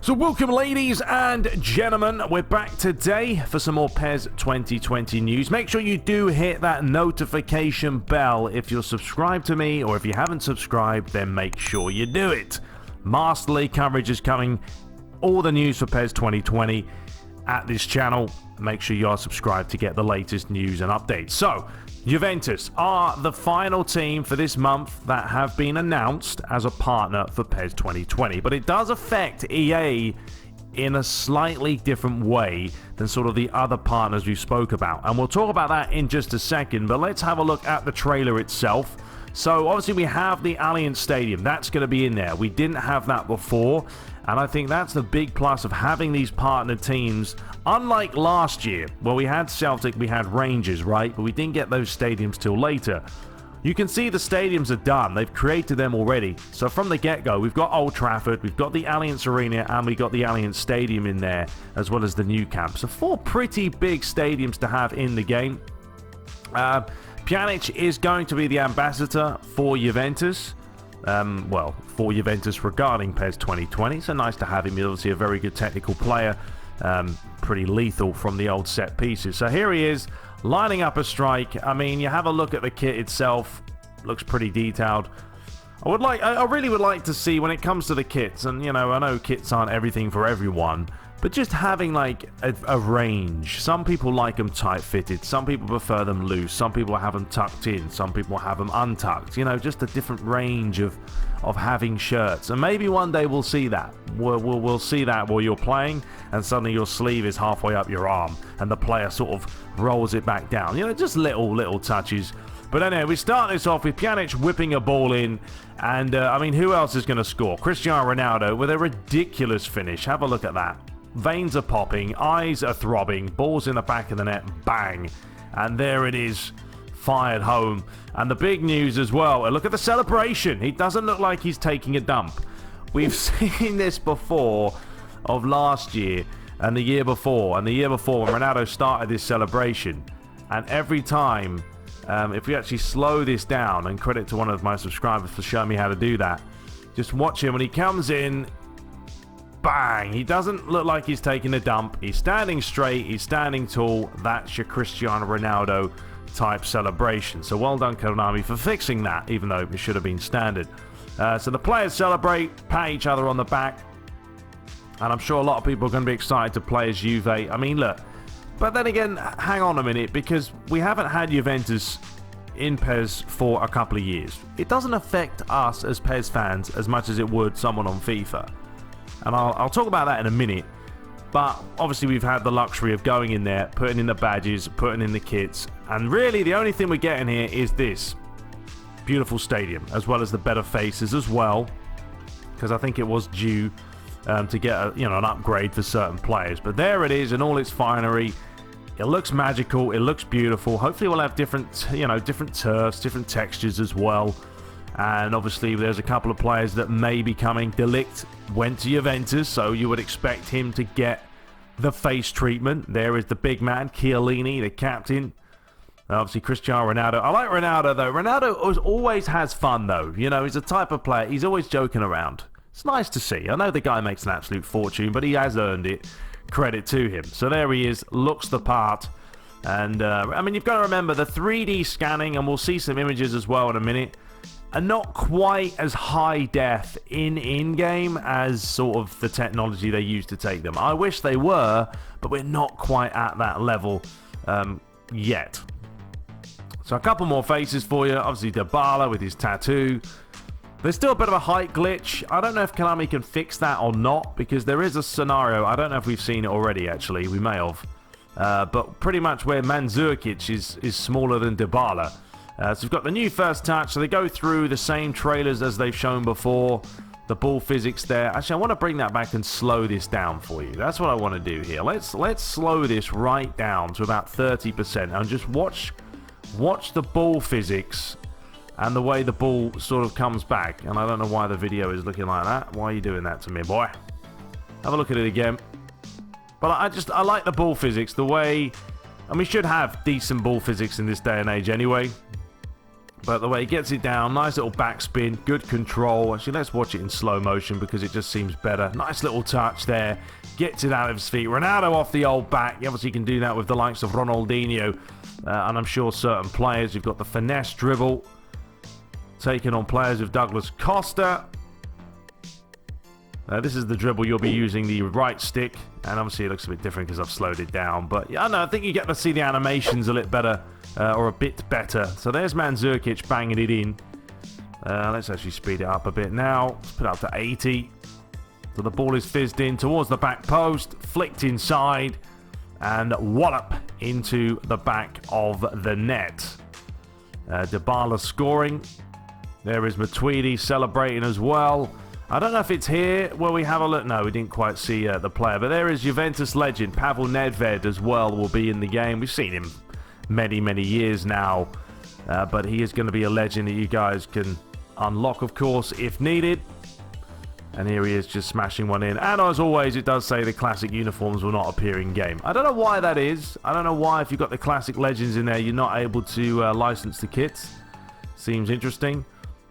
So welcome, ladies and gentlemen. We're back today for some more PES 2020 news. Make sure you do hit that notification bell if you're subscribed to me, or if you haven't subscribed, then make sure you do it. Master League coverage is coming. All the news for PES 2020 at this channel. Make sure you are subscribed to get the latest news and updates. So, Juventus are the final team for this month that have been announced as a partner for PES 2020. But it does affect EA in a slightly different way than sort of the other partners we spoke about. And we'll talk about that in just a second, but let's have a look at the trailer itself. So obviously we have the Allianz Stadium. That's going to be in there. We didn't have that before. And I think that's the big plus of having these partner teams. Unlike last year, where we had Celtic, we had Rangers, right? But we didn't get those stadiums till later. You can see the stadiums are done. They've created them already. So from the get-go, we've got Old Trafford, we've got the Allianz Arena, and we got the Allianz Stadium in there, as well as the new camp. So 4 pretty big stadiums to have in the game. Pjanic is going to be the ambassador for Juventus. For Juventus regarding PES 2020. So nice to have him. He's obviously a very good technical player. Pretty lethal from the old set pieces. So here he is, lining up a strike. I mean, you have a look at the kit itself. Looks pretty detailed. I really would like to see when it comes to the kits, and you know, I know kits aren't everything for everyone, but just having like a range. Some people like them tight fitted, some people prefer them loose, some people have them tucked in, some people have them untucked. You know, just a different range of having shirts. And maybe one day we'll see that. We'll see that while you're playing, and suddenly your sleeve is halfway up your arm, and the player sort of rolls it back down. You know, just little touches. But anyway, we start this off with Pjanic whipping a ball in, and I mean, who else is going to score? Cristiano Ronaldo with a ridiculous finish. Have a look at that. Veins are popping, eyes are throbbing, balls in the back of the net, bang. And there it is, fired home. And the big news as well, look at the celebration. He doesn't look like he's taking a dump. We've seen this before of last year and the year before. And the year before when Ronaldo started this celebration. And every time, if we actually slow this down, and credit to one of my subscribers for showing me how to do that, just watch him when he comes in. Bang! He doesn't look like he's taking a dump. He's standing straight. He's standing tall. That's your Cristiano Ronaldo type celebration. So well done, Konami, for fixing that, even though it should have been standard. So the players celebrate, pat each other on the back. And I'm sure a lot of people are going to be excited to play as Juve. I mean, look. But then again, hang on a minute, because we haven't had Juventus in PES for a couple of years. It doesn't affect us as PES fans as much as it would someone on FIFA. And I'll talk about that in a minute. But obviously we've had the luxury of going in there, putting in the badges, putting in the kits. And really the only thing we're getting here is this beautiful stadium, as well as the better faces as well. Because I think it was due to get an upgrade for certain players. But there it is in all its finery. It looks magical. It looks beautiful. Hopefully we'll have different turfs, different textures as well. And obviously there's a couple of players that may be coming. De Ligt went to Juventus, so you would expect him to get the face treatment. There is the big man, Chiellini, the captain. Obviously Cristiano Ronaldo. I like Ronaldo though. Ronaldo always has fun though. You know, he's a type of player. He's always joking around. It's nice to see. I know the guy makes an absolute fortune, but he has earned it. Credit to him. So there he is, looks the part. And I mean, you've got to remember the 3D scanning, and we'll see some images as well in a minute, are not quite as high def in-game as sort of the technology they use to take them. I wish they were, but we're not quite at that level yet. So a couple more faces for you. Obviously Dybala with his tattoo. There's still a bit of a height glitch. I don't know if Konami can fix that or not, because there is a scenario. I don't know if we've seen it already, actually. We may have. But pretty much where Mandzukic is smaller than Dybala. So we've got the new first touch. So they go through the same trailers as they've shown before. The ball physics there. Actually, I want to bring that back and slow this down for you. That's what I want to do here. Let's slow this right down to about 30% and just watch the ball physics and the way the ball sort of comes back. And I don't know why the video is looking like that. Why are you doing that to me, boy? Have a look at it again. But I like the ball physics, the way, and we should have decent ball physics in this day and age anyway. But the way he gets it down, nice little backspin, good control. Actually, let's watch it in slow motion because it just seems better. Nice little touch there. Gets it out of his feet. Ronaldo off the old back. You obviously can do that with the likes of Ronaldinho. And I'm sure certain players. You've got the finesse dribble. Taking on players with Douglas Costa. This is the dribble. You'll be using the right stick. And obviously it looks a bit different because I've slowed it down. But yeah, I think you get to see the animations a little better. Or a bit better. So there's Mandzukic banging it in. Let's actually speed it up a bit now. Let's put it up to 80. So the ball is fizzed in towards the back post. Flicked inside. And wallop into the back of the net. Dybala scoring. There is Matuidi celebrating as well. I don't know if it's here where we have a look. No, we didn't quite see the player. But there is Juventus legend Pavel Nedved as well will be in the game. We've seen him many years now. But he is going to be a legend that you guys can unlock, of course, if needed. And here he is just smashing one in. And as always, it does say the classic uniforms will not appear in game. I don't know why that is. I don't know why if you've got the classic legends in there, you're not able to license the kits. Seems interesting.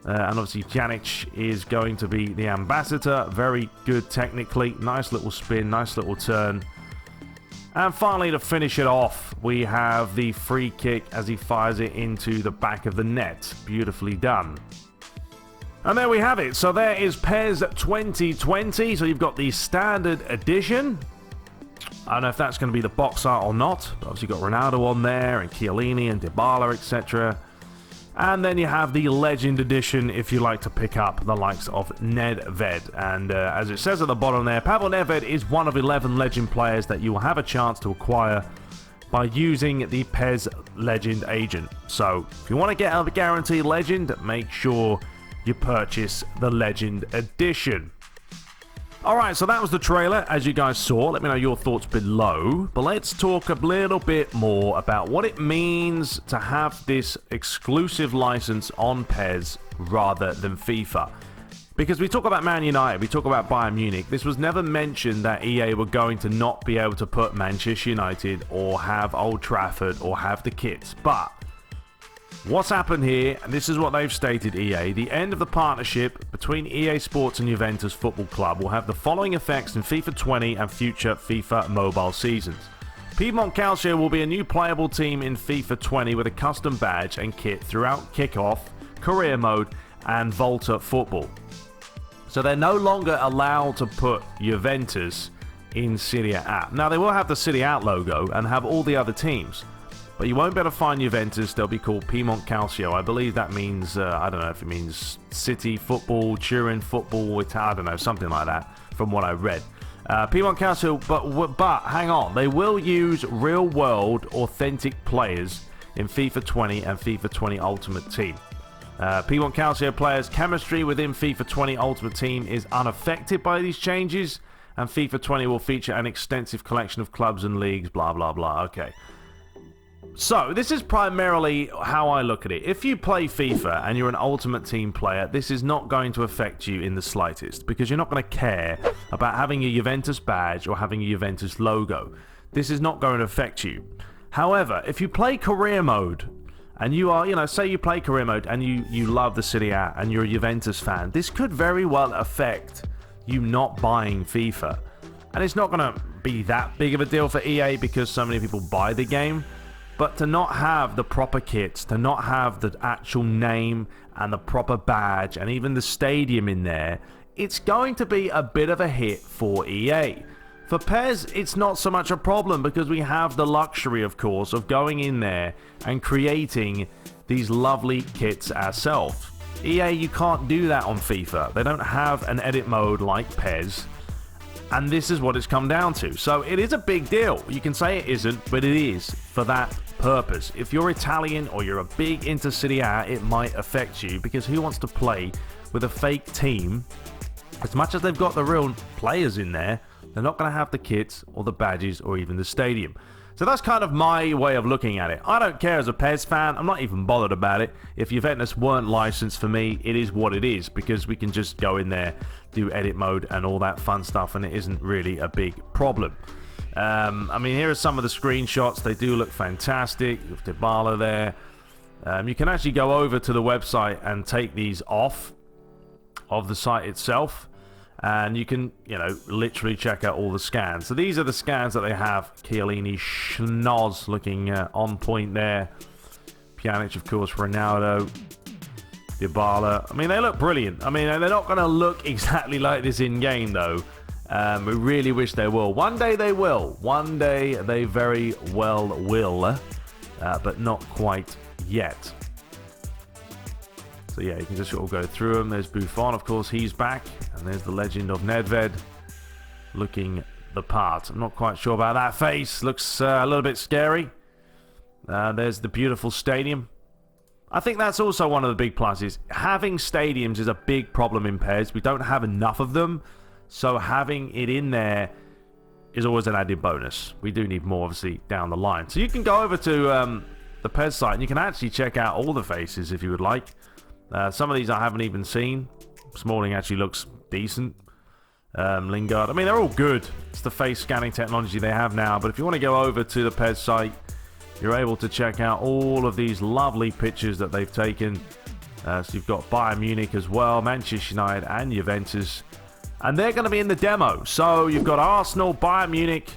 And obviously Pjanic is going to be the ambassador. Very good technically. Nice little spin, nice little turn. And finally, to finish it off, we have the free kick as he fires it into the back of the net. Beautifully done. And there we have it. So there is PES 2020. So you've got the standard edition. I don't know if that's going to be the box art or not. But obviously you've got Ronaldo on there and Chiellini and Dybala, etc. And then you have the Legend Edition if you like to pick up the likes of Nedved. And as it says at the bottom there, Pavel Nedved is one of 11 Legend players that you will have a chance to acquire by using the PES Legend Agent. So if you want to get a guaranteed Legend, make sure you purchase the Legend Edition. Alright, so that was the trailer, as you guys saw. Let me know your thoughts below. But let's talk a little bit more about what it means to have this exclusive license on PES rather than FIFA. Because we talk about Man United, we talk about Bayern Munich. This was never mentioned that EA were going to not be able to put Manchester United or have Old Trafford or have the kits. But what's happened here, and this is what they've stated, EA, the end of the partnership between EA Sports and Juventus Football Club will have the following effects in FIFA 20 and future FIFA mobile seasons. Piemonte Calcio will be a new playable team in FIFA 20 with a custom badge and kit throughout Kickoff, Career Mode, and Volta Football. So they're no longer allowed to put Juventus in Serie A. Now, they will have the Serie A logo and have all the other teams. But you won't be able to find Juventus. They'll be called Piemonte Calcio. I believe that means, I don't know if it means City Football, Turin Football, I don't know, something like that from what I read. Piemonte Calcio, but hang on. They will use real-world, authentic players in FIFA 20 and FIFA 20 Ultimate Team. Piemonte Calcio players' chemistry within FIFA 20 Ultimate Team is unaffected by these changes, and FIFA 20 will feature an extensive collection of clubs and leagues, blah, blah, blah. Okay. So, this is primarily how I look at it. If you play FIFA and you're an Ultimate Team player, this is not going to affect you in the slightest, because you're not going to care about having a Juventus badge or having a Juventus logo. This is not going to affect you. However, if you play Career Mode, and you are, say you play Career Mode and you love the Serie A and you're a Juventus fan, this could very well affect you not buying FIFA. And it's not going to be that big of a deal for EA because so many people buy the game. But to not have the proper kits, to not have the actual name and the proper badge and even the stadium in there, it's going to be a bit of a hit for EA. For PES, it's not so much a problem because we have the luxury, of course, of going in there and creating these lovely kits ourselves. EA, you can't do that on FIFA. They don't have an edit mode like PES. And this is what it's come down to. So it is a big deal. You can say it isn't, but it is for that purpose. If you're Italian or you're a big into Serie A, it might affect you because who wants to play with a fake team? As much as they've got the real players in there, they're not going to have the kits or the badges or even the stadium. So that's kind of my way of looking at it. I don't care as a PES fan. I'm not even bothered about it. If Juventus weren't licensed for me, it is what it is because we can just go in there, do edit mode and all that fun stuff, and it isn't really a big problem. I mean, here are some of the screenshots. They do look fantastic with Dybala there. You can actually go over to the website and take these off of the site itself, and you can, you know, literally check out all the scans. So these are the scans that they have. Chiellini, Schnoz looking on point there. Pjanic, of course, Ronaldo, Dybala. I mean, they look brilliant. I mean, they're not going to look exactly like this in-game, though. We really wish they will. One day they will. One day they very well will, but not quite yet. So yeah, you can just sort of go through them. There's Buffon, of course, he's back. And there's the legend of Nedved looking the part. I'm not quite sure about that face. Looks a little bit scary. There's the beautiful stadium. I think that's also one of the big pluses. Having stadiums is a big problem in PES. We don't have enough of them. So having it in there is always an added bonus. We do need more, obviously, down the line. So you can go over to the PES site and you can actually check out all the faces if you would like. Some of these I haven't even seen. Smalling actually looks decent. Lingard. I mean, they're all good. It's the face scanning technology they have now. But if you want to go over to the PES site, you're able to check out all of these lovely pictures that they've taken. So you've got Bayern Munich as well, Manchester United and Juventus. And they're going to be in the demo. So you've got Arsenal, Bayern Munich,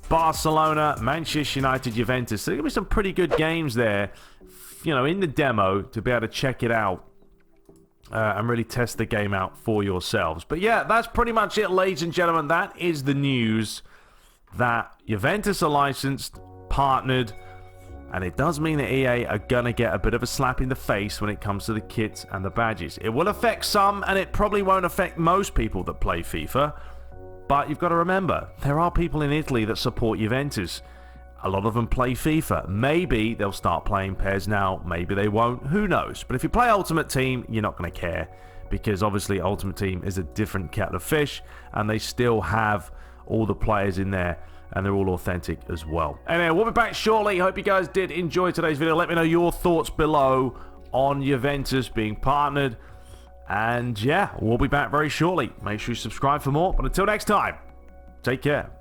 Barcelona, Manchester United, Juventus. So there's going to be some pretty good games there, you know, in the demo to be able to check it out. And really test the game out for yourselves. But yeah, that's pretty much it, ladies and gentlemen. That is the news that Juventus are licensed, partnered, and it does mean that EA are going to get a bit of a slap in the face when it comes to the kits and the badges. It will affect some, and it probably won't affect most people that play FIFA. But you've got to remember, there are people in Italy that support Juventus. A lot of them play FIFA. Maybe they'll start playing PES now. Maybe they won't. Who knows? But if you play Ultimate Team, you're not going to care. Because obviously Ultimate Team is a different kettle of fish. And they still have all the players in there. And they're all authentic as well. Anyway, we'll be back shortly. Hope you guys did enjoy today's video. Let me know your thoughts below on Juventus being partnered. And yeah, we'll be back very shortly. Make sure you subscribe for more. But until next time, take care.